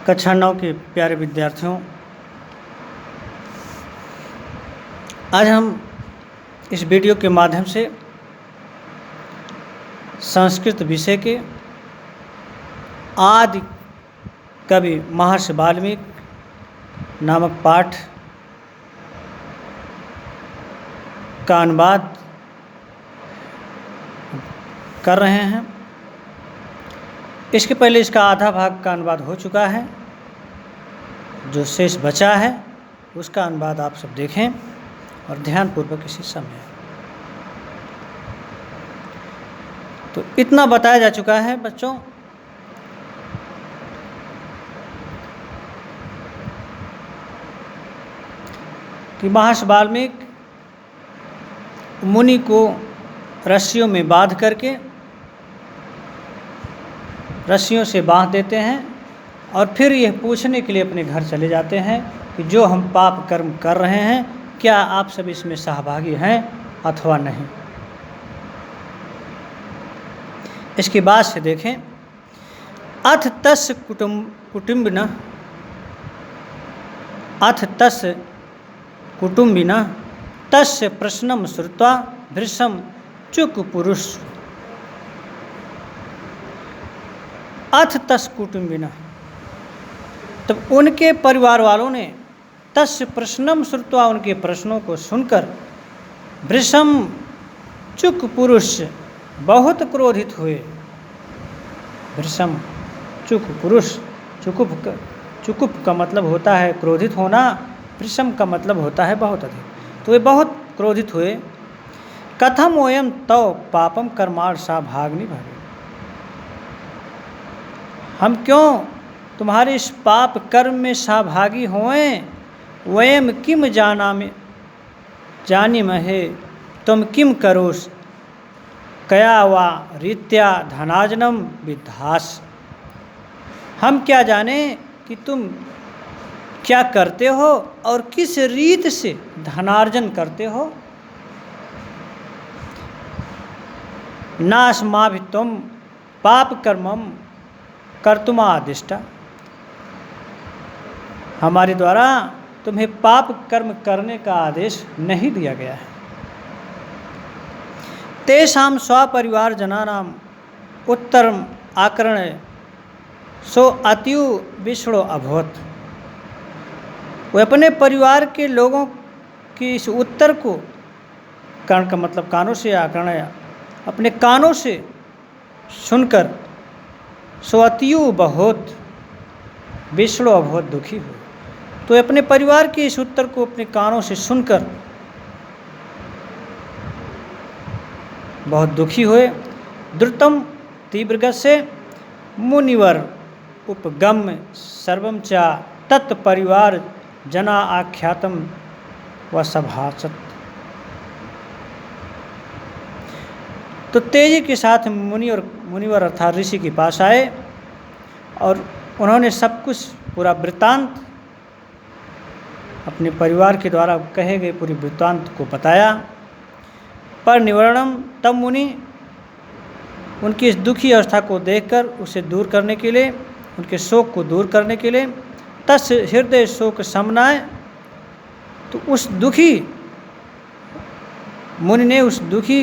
कक्षा 9 के प्यारे विद्यार्थियों, आज हम इस वीडियो के माध्यम से संस्कृत विषय के आदि कवि महर्षि वाल्मीकि नामक पाठ का अनुवाद कर रहे हैं। इसके पहले इसका आधा भाग का अनुवाद हो चुका है। जो शेष बचा है उसका अनुवाद आप सब देखें और ध्यानपूर्वक इसे समझें। तो इतना बताया जा चुका है बच्चों कि महर्षि वाल्मीकि मुनि को रस्सियों में बांध करके रस्सियों से बांध देते हैं और फिर यह पूछने के लिए अपने घर चले जाते हैं कि जो हम पाप कर्म कर रहे हैं क्या आप सब इसमें सहभागी हैं अथवा नहीं। इसके बाद से देखें, अथ तस्य कुटुम्बिनः तस्य प्रश्नं श्रुत्वा भृशं चुक पुरुष। अथ तस् कुटुम्बिनः, तब उनके परिवार वालों ने तस्य प्रश्नम श्रुत्वा, उनके प्रश्नों को सुनकर भृशं चुक पुरुष, बहुत क्रोधित हुए। भृशं चुक पुरुष, चुकुप का मतलब होता है क्रोधित होना, भृशं का मतलब होता है बहुत अधिक। तो वे बहुत क्रोधित हुए। कथम वयम तव पापम कर्माण सा भाग्नि भवे, हम क्यों तुम्हारे इस पाप कर्म में सहभागी होएं। वयम किम जानीमहे तुम किम करोस, कया वा रीत्या धनार्जनम विद्धास। हम क्या जाने कि तुम क्या करते हो और किस रीत से धनार्जन करते हो। नास्माभि तुम पाप कर्मम कर्तुमादिष्टा, हमारे द्वारा तुम्हें पाप कर्म करने का आदेश नहीं दिया गया है। तेषां स्वपरिवार जनानां उत्तरम आकर्ण्य सो अतीव विषणो अभवत्। वे अपने परिवार के लोगों की इस उत्तर को, कर्ण का मतलब कानों से, आकर्ण्य अपने कानों से सुनकर स्वतीयु बहुत विष्णु बहुत दुखी हुए। तो अपने परिवार के इस उत्तर को अपने कानों से सुनकर बहुत दुखी हुए। द्रुतम तीव्र से मुनिवर उपगम्य सर्वं च तत्परिवार जना आख्यातम व सभासत। तो तेजी के साथ मुनिवर अर्थात ऋषि के पास आए और उन्होंने सब कुछ पूरा वृत्तांत अपने परिवार के द्वारा कहे गए पूरी वृत्तांत को बताया। पर निवारणम, तब मुनि उनकी इस दुखी अवस्था को देखकर उसे दूर करने के लिए, उनके शोक को दूर करने के लिए, तस् हृदय शोक शमनाय, तो उस दुखी मुनि ने उस दुखी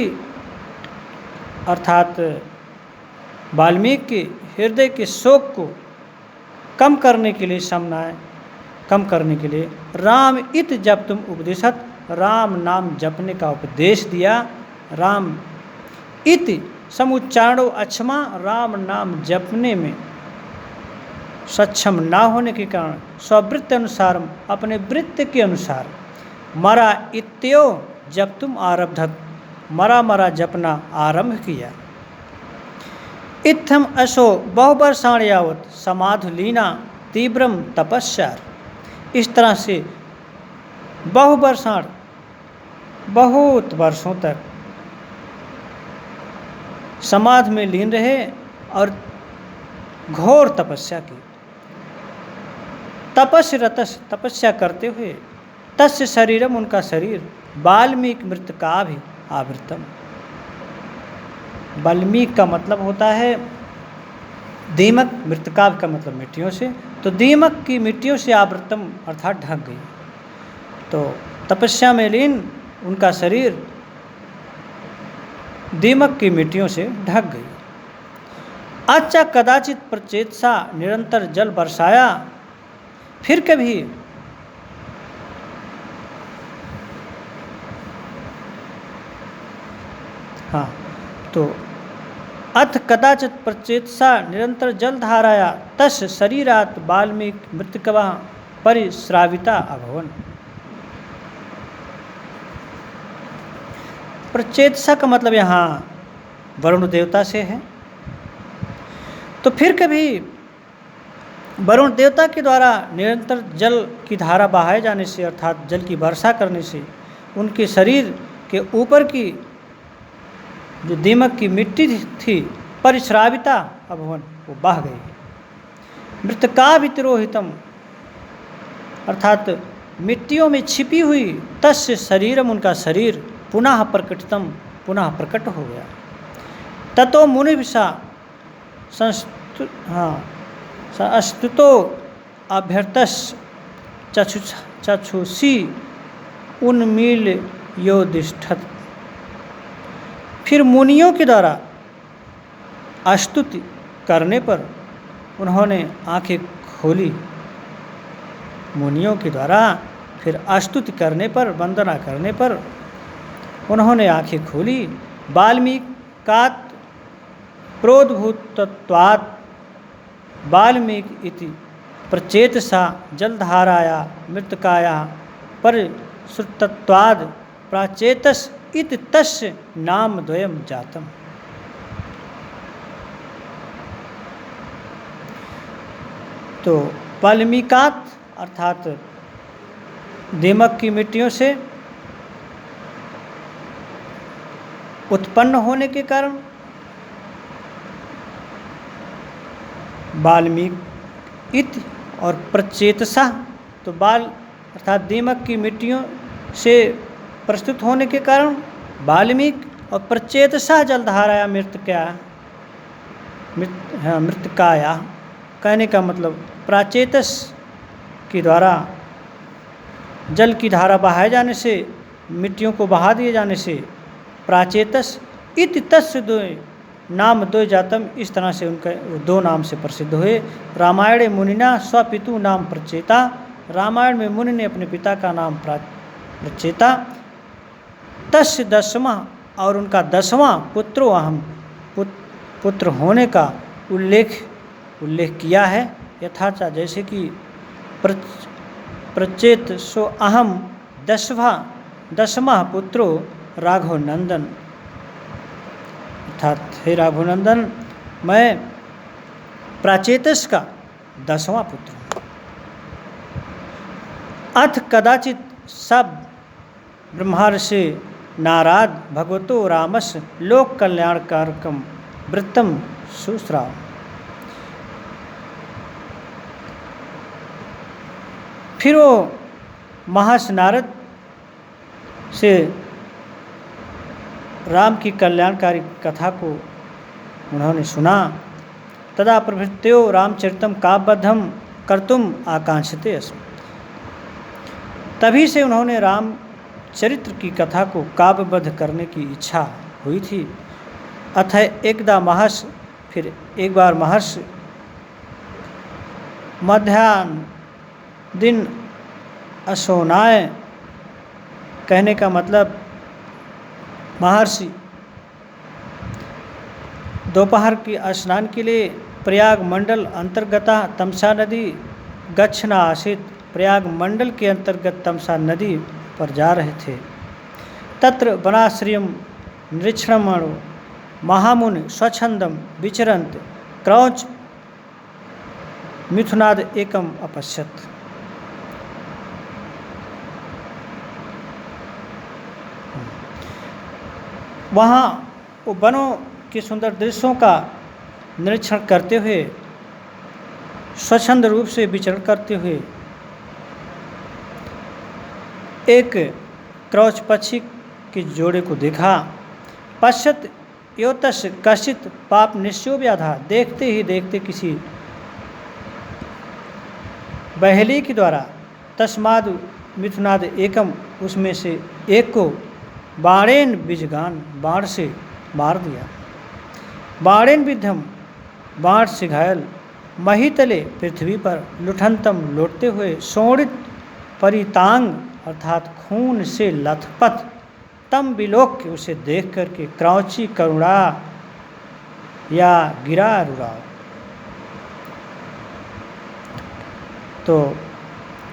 अर्थात वाल्मीकि के हृदय के शोक को कम करने के लिए, शमनाय कम करने के लिए, राम इत जब तुम उपदेशत, राम नाम जपने का उपदेश दिया। राम इति समुच्चारणो अक्षमा, राम नाम जपने में सक्षम ना होने के कारण स्ववृत्ति अनुसार, अपने वृत्ति के अनुसार, मरा इत्यो जब तुम आरब्धत, मरा जपना आरंभ किया। इत्थम अशो बहुवर्षाण यावत समाधुलीना तीव्रम तपस्या। इस तरह से बहुवर्षाण, बहुत वर्षों तक समाधि में लीन रहे और घोर तपस्या की। तपस्या करते हुए तस्य शरीरम, उनका शरीर, वाल्मीकि मृतका भी आवृतम। वाल्मीकि का मतलब होता है दीमक मृतकाभ का मतलब मिट्टियों से, तो दीमक की मिट्टियों से आवृतम अर्थात ढक गई। तो तपस्या में लीन उनका शरीर दीमक की मिट्टियों से ढक गई। अच्छा कदाचित प्रचेतसा निरंतर जल बरसाया, फिर कभी हाँ तो अथ कदाचित प्रचेतसा निरंतर जल धाराया तस् शरीरात वाल्मीकि मृतकवा परिश्राविता अभवन। प्रचेतसा का मतलब यहाँ वरुण देवता से है। तो फिर कभी वरुण देवता के द्वारा निरंतर जल की धारा बहाए जाने से अर्थात जल की वर्षा करने से उनके शरीर के ऊपर की जो दीमक की मिट्टी थी परिश्राविता अभवन, वो बह गई। मृतकाभितिरोहितम अर्थात मिट्टियों में छिपी हुई तस्य शरीरम उनका शरीर पुनः प्रकटितम पुनः प्रकट हो गया। ततो मुनिभिषा अस्तुतो अभ्यर्थस चक्षुषी उन्मील योदिष्ठत। फिर मुनियों के द्वारा स्तुति करने पर उन्होंने आंखें खोली। मुनियों के द्वारा फिर स्तुति करने पर वंदना करने पर उन्होंने आंखें खोली। वाल्मीकात् प्रोद्भूतत्वात् वाल्मीकि इति प्रचेतसा जलधाराया मृतकाया परिश्रुतत्वाद् प्राचेतस इति तस्य नाम द्वयम जातम। तो वाल्मीकात् अर्थात दीमक की मिट्टियों से उत्पन्न होने के कारण वाल्मीकि इति और प्रचेतसा, तो बाल अर्थात दीमक की मिट्टियों से प्रस्तुत होने के कारण वाल्मीकि और प्रचेतसा जलधाराया मृतकाया कहने का मतलब प्राचेतस के द्वारा जल की धारा बहाए जाने से मिट्टियों को बहा दिए जाने से प्राचेतस इति तस्य द्वय नाम द्वय जातम, इस तरह से उनके दो नाम से प्रसिद्ध हुए। रामायण मुनिना स्वपितु नाम प्रचेता, रामायण में मुनि ने अपने पिता का नाम प्रचेता। तस्य दसवां और उनका 10वां पुत्रो अहम पुत्र होने का उल्लेख किया है। यथाचा जैसे कि प्रचेत सो अहम 10वां पुत्रो राघव नंदन, अर्थात हे राघवनंदन मैं प्राचेतस का 10वां पुत्र हूँ। अथ कदाचित सब ब्रह्मर्षि नाराद भगवतो रामस लोक कल्याणकारकम वृत्तम सुश्राव। फिर वो महर्षि नारद से राम की कल्याणकारी कथा को उन्होंने सुना। तदा प्रभृत्यो रामचरितम काव्यबद्धम कर्तुम आकांक्षते अस्म। तभी से उन्होंने राम चरित्र की कथा को काव्यबद्ध करने की इच्छा हुई थी। अथ एकदा महर्षि, फिर एक बार महर्षि मध्याह्न दिन असोनाय कहने का मतलब महर्षि दोपहर की स्नान के लिए प्रयाग मंडल अंतर्गता तमसा नदी गच्छना आसित, प्रयाग मंडल के अंतर्गत तमसा नदी पर जा रहे थे। तत्र वनाश्रयं निरीक्षणमणो महामुनि स्वच्छंदम विचरन्त क्रौच मिथुनाद एकम अपश्यत। वहाँ वो वनों के सुंदर दृश्यों का निरीक्षण करते हुए स्वच्छंद रूप से विचरण करते हुए एक क्रौच पक्षी के जोड़े को देखा। पश्चात योतस कश्चित पाप निश्चयो व्याधा, देखते ही देखते किसी बहेली के द्वारा तस्माद मिथुनाद एकम, उसमें से एक को बाणेन बीजगान, बाण से मार दिया। बाणेन विद्धम, बाण से घायल, महितले पृथ्वी पर लुठंतम, लौटते हुए, शोणित परितांग अर्थात खून से लथपथ, तम विलोक उसे देख करके, क्रौची करुणा या गिरा रुराव। तो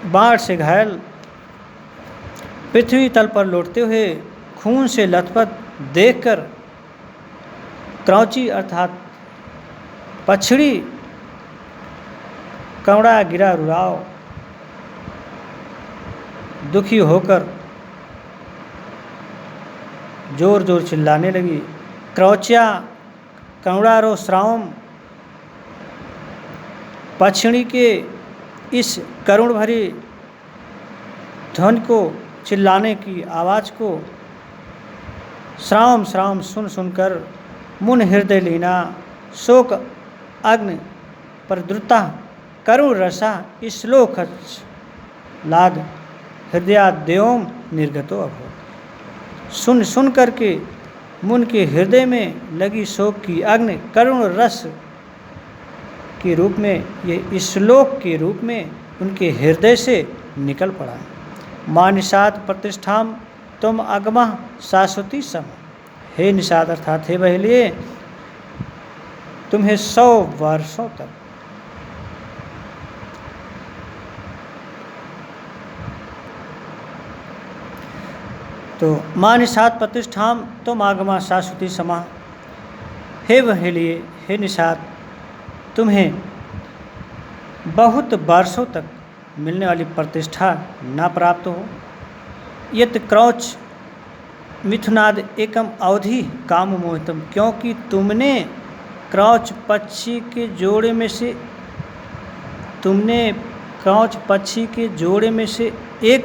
बाढ़ से घायल, पृथ्वी तल पर लौटते हुए, खून से लथपथ देखकर, क्रौची अर्थात पछड़ी, करुणा गिरा रुराव, दुखी होकर जोर जोर चिल्लाने लगी। क्रौच्या करुणारो श्रावम, पछड़ी के इस करुण भरी ध्वनि को, चिल्लाने की आवाज़ को, श्रावम श्रावम सुन सुनकर, मुन हृदय लीना, शोक अग्नि प्रद्रुता, करुण रसा, श्लोक लाद हृदयाद्योम निर्गतो अभो। सुन सुन करके मुन के हृदय में लगी शोक की अग्नि करुण रस के रूप में, ये श्लोक के रूप में उनके हृदय से निकल पड़ा। माँ निषाद प्रतिष्ठाम तुम अगमः शाश्वती सम, हे निषाद अर्थात हे बहेलिए, तुम्हें 100 वर्षों तक तो माँ निषाद प्रतिष्ठाम तुम आगमा शाश्वती समा, हे बहेलिए, हे निषाद, तुम्हें बहुत वर्षों तक मिलने वाली प्रतिष्ठा ना प्राप्त हो। यत क्रौच मिथुनाद एकम अवधि काम मोहितम, क्योंकि तुमने क्रौच पक्षी के जोड़े में से, तुमने क्रौच पक्षी के जोड़े में से एक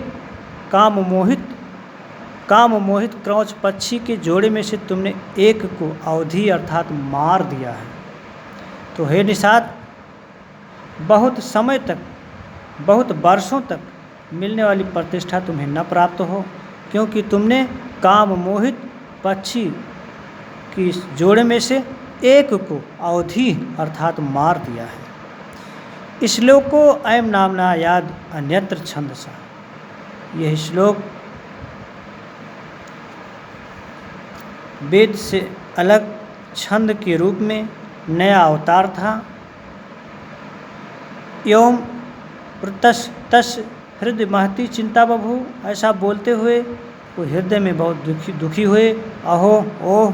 काम मोहित क्रौच पक्षी के जोड़े में से तुमने एक को अवधि अर्थात मार दिया है। तो हे निषाद, बहुत समय तक, बहुत वर्षों तक मिलने वाली प्रतिष्ठा तुम्हें न प्राप्त हो, क्योंकि तुमने काम मोहित पक्षी की जोड़े में से एक को अवधि अर्थात मार दिया है। श्लोक को अयम नामना याद अन्यत्र छंदसा, यह श्लोक वेद से अलग छंद के रूप में नया अवतार था। एवं प्रतस तस् हृदय महती चिंता बभू, ऐसा बोलते हुए वो हृदय में बहुत दुखी हुए। अहो ओह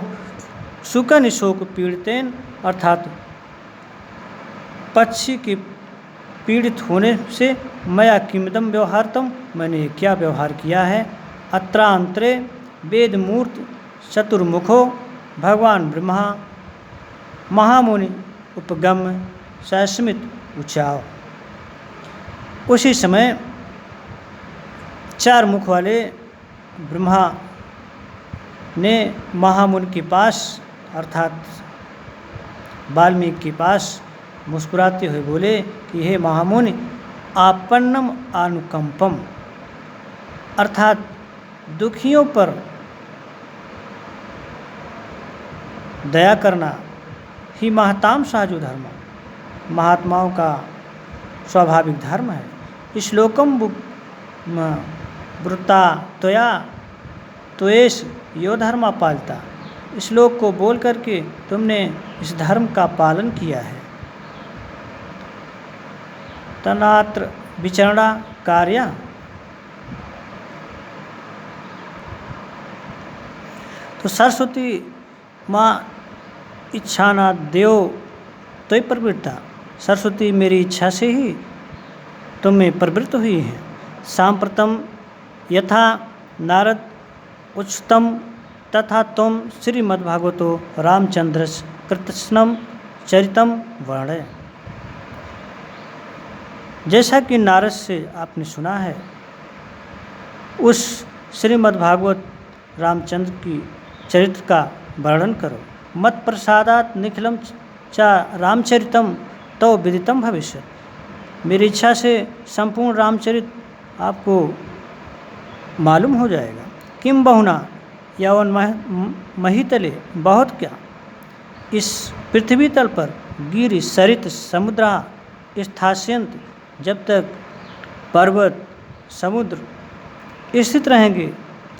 सुकन शोक पीड़ितेन, अर्थात पक्षी के पीड़ित होने से, मया किमदम व्यवहारतम, मैंने क्या व्यवहार किया है। अत्रांतरे वेद मूर्त चतुर्मुखो भगवान ब्रह्मा महामुनि उपगम्य सस्मित उचाव। उसी समय 4 मुख वाले ब्रह्मा ने महामुनि के पास अर्थात वाल्मीकि के पास मुस्कुराते हुए बोले कि हे महामुनि, आपन्नम अनुकंपम, अर्थात दुखियों पर दया करना ही महताम साजु धर्म, महात्माओं का स्वाभाविक धर्म है। श्लोकम वृत्ता त्वया त्वेष यो धर्म पालता, श्लोक को बोल करके तुमने इस धर्म का पालन किया है। तनात्र विचरणा कार्य, तो सरस्वती माँ इच्छा ना देव तो प्रवृत्ता, सरस्वती मेरी इच्छा से ही तुम में प्रवृत्त हुई है। सांप्रतम यथा नारद उच्चतम तथा तुम श्रीमद्भागवतो रामचंद्र कृष्णम चरितम वर्णय, जैसा कि नारद से आपने सुना है, उस श्रीमद्भागवत रामचंद्र की चरित्र का वर्णन करो। मत प्रसादात निखिलम च रामचरितम तो विदितम भविष्य। मेरी इच्छा से संपूर्ण रामचरित आपको मालूम हो जाएगा। किम बहुना यवन महितले, बहुत क्या, इस पृथ्वी तल पर गिरि सरित समुद्रा स्थास्यंत, जब तक पर्वत समुद्र स्थित रहेंगे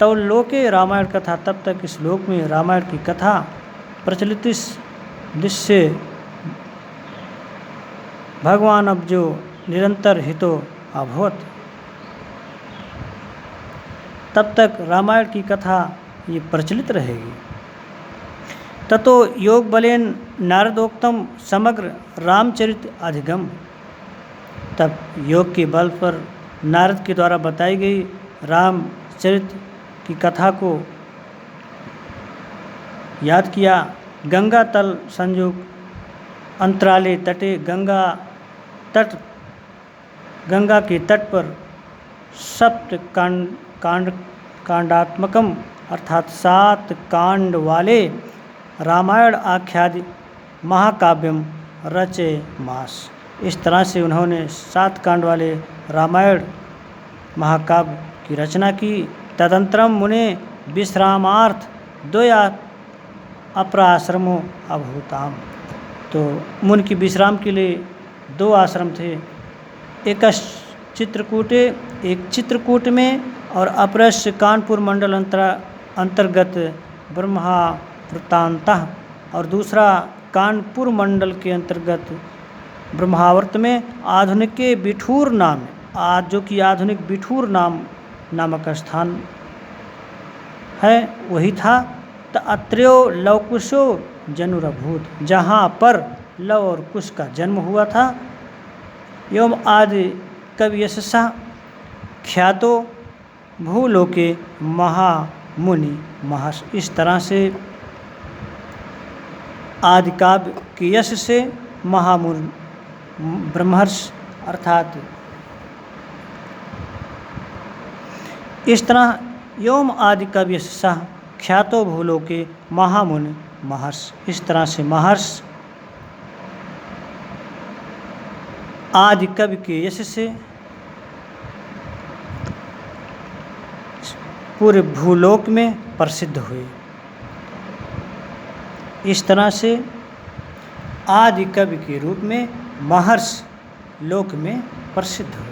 तब लोके रामायण कथा, तब तक इस लोक में रामायण की कथा प्रचलित। इस दृश्य भगवान अब जो निरंतर हितो अभवत, तब तक रामायण की कथा ये प्रचलित रहेगी। ततो योग बलेन नारदोक्तम समग्र रामचरित अधिगम, तब योग के बल पर नारद के द्वारा बताई गई रामचरित की कथा को याद किया। गंगा तल संयोग अंतराले तटे, गंगा के तट पर सप्त कांडात्मकम अर्थात 7 कांड वाले रामायण आख्यादि महाकाव्यम रचे मास। इस तरह से उन्होंने 7 कांड वाले रामायण महाकाव्य की रचना की। तदंतरम मुने विश्रामार्थ 2 अपराश्रमों अभूताम, तो मुनि की विश्राम के लिए 2 आश्रम थे। एक चित्रकूटे, एक चित्रकूट में, और अपरश कानपुर मंडल अंतर्गत ब्रह्मा वृत्तांतः, और दूसरा कानपुर मंडल के अंतर्गत ब्रह्मावर्त में आधुनिक के बिठूर नाम, जो कि आधुनिक बिठूर नामक स्थान है, वही था। त अत्र्यो लवकुशो जनुरभूत, जहाँ पर लव और कुश का जन्म हुआ था। एवं आदि कवि यशसा ख्यातो भूलोके महामुनि महर्ष। इस तरह से आदि काव्य के यश से महामुनि ब्रह्मर्ष अर्थात इस तरह एवं आदि कवि यशसा ख्यातो भूलोके महामुनि महर्ष। इस तरह से महर्ष आदि कवि के यश से पूरे भूलोक में प्रसिद्ध हुए। इस तरह से आदि कवि के रूप में महर्ष लोक में प्रसिद्ध हुए।